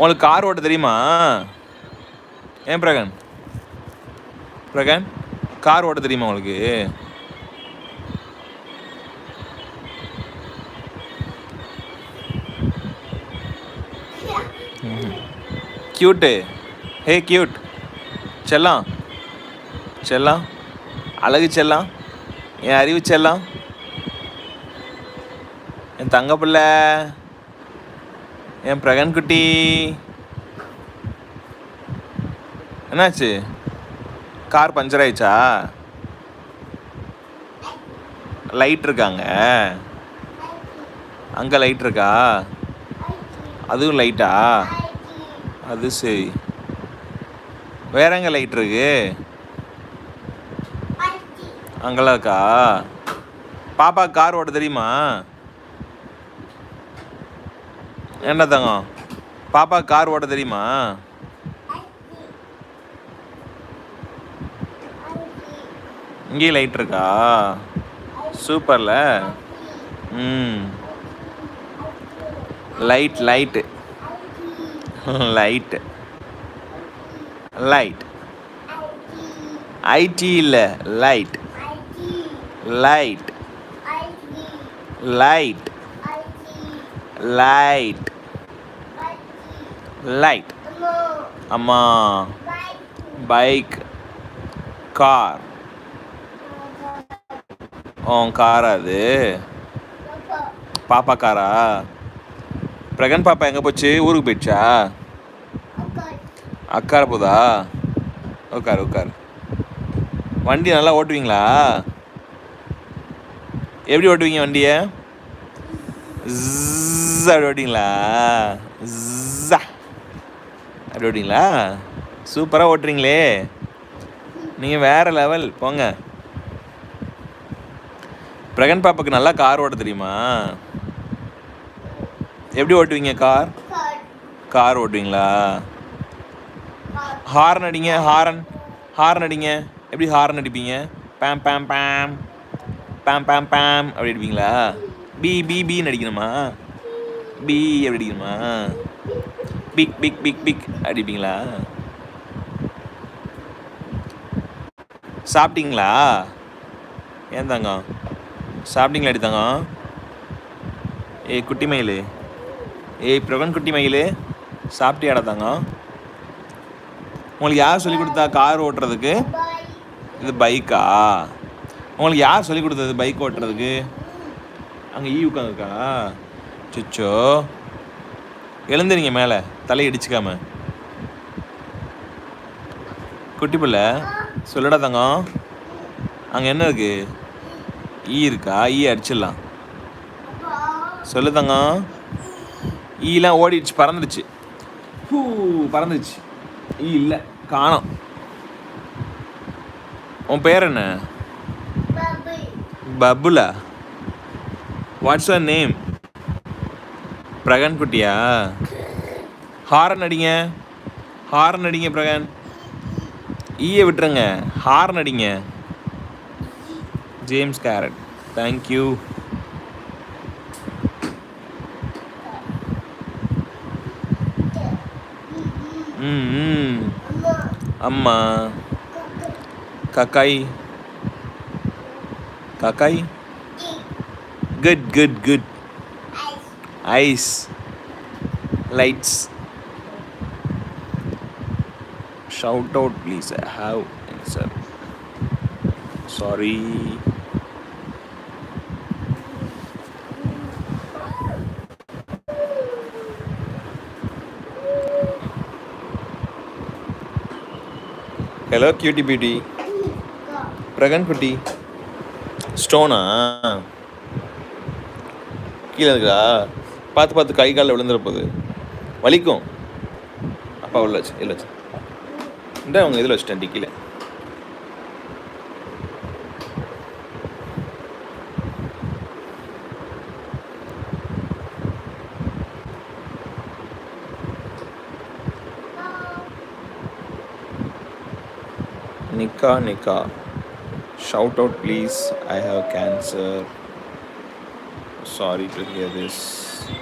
உங்களுக்கு கார் ஓட்ட தெரியுமா? ஏன் பிரகன் பிரகன் கார் ஓட்ட தெரியுமா உங்களுக்கு? கியூட்டு. ஹே கியூட் செல்லம் செல்லம் அழகு செல்லம் என் அறிவு செல்லம் என் தங்க பிள்ளை என் பிரகன் குட்டி என்னாச்சு? கார் பஞ்சர் ஆயிடுச்சா? லைட் இருக்காங்க அங்கே லைட் இருக்கா? அதுவும் லைட்டா? அது சரி. வேற எங்கே லைட் இருக்கு? அங்கெல்லாம் இருக்கா? பாப்பா கார் ஓட்ட தெரியுமா? என்ன தங்கம் பாப்பா கார் ஓட்ட தெரியுமா? இங்கேயும் லைட் இருக்கா? சூப்பர்ல. லைட் லைட்டு லைட்டு லைட் ஐடி இல்லை light light light light light அம்மா பைக் கார் காரா அது? பாப்பா காரா? பிரகன் பாப்பா எங்கே போச்சு? ஊருக்கு போயிடுச்சா? அக்கார போதா? உட்கார் உட்கார். வண்டி நல்லா ஓட்டுவீங்களா? எப்படி ஓட்டுவீங்க வண்டியை? அப்படி ஓட்டிங்களா? அப்படி ஓட்டிங்களா? சூப்பராக ஓட்டுறீங்களே நீங்கள், வேறு லெவல் போங்க. பிரகன் பாப்பாக்கு நல்லா கார் ஓட்ட தெரியுமா? எப்படி ஓட்டுவீங்க கார்? கார் ஓட்டுவீங்களா? ஹார்ன் அடிங்க. ஹார்ன் அடிங்க. எப்படி ஹார்ன் அடிப்பீங்க? பேம் பேம் பேம் பேம் பேம் பேம் அப்படி அடிப்பீங்களா? பி பி பின்னு அடிக்கணுமா? பி அப்படி அடிக்கணுமா? பிக் பிக் பிக் பிக் அடிப்பீங்களா? சாப்பிட்டீங்களா? ஏன் தாங்க சாப்பிட்டீங்களா? அடித்தாங்க. ஏய் குட்டி மயில், ஏய் பிரகன் குட்டி மயில், சாப்பிட்டியாடா தாங்க? உங்களுக்கு யார் சொல்லிக் கொடுத்தா கார் ஓட்டுறதுக்கு? இது பைக்கா? உங்களுக்கு யார் சொல்லிக் கொடுத்தது பைக் ஓட்டுறதுக்கு? அங்கே உட்காந்துருக்கா? சுச்சோ எழுந்துறீங்க மேலே, தலையை இடிச்சுக்காம. குட்டி பிள்ளை சொல்லடா தங்கம், அங்கே என்ன இருக்கு? இருக்கா? அடிச்சிடலாம். சொல்லு தங்கம். ஈலாம் ஓடிடுச்சு, பறந்துடுச்சு. பறந்துடுச்சு. இல்லை காணோம். உன் பேர் என்ன? பபுலா. What's your name? பிரகன் குட்டியா? ஹாரன் அடிங்க. ஹாரன் அடிங்க பிரகன். விட்டுருங்க, ஹாரன் அடிங்க. James carrot. தேங்க்யூ. அம்மா கக்காய் கக்காய். Good good good. Ice lights. Shout out please. I have answer. Sorry. Hello cutie beauty. Brihan குட்டி. ஸ்டோனா? கீழே இருக்கா? பார்த்து பார்த்து கை காலில் விழுந்துட போகுது, வலிக்கும். அப்பா உள்ள வச்சு இல்லை வச்சு இந்த அவங்க இதில் வச்சுட்டேன் டிக்கியில். Nika. Shout out please. I have cancer. Sorry to hear this.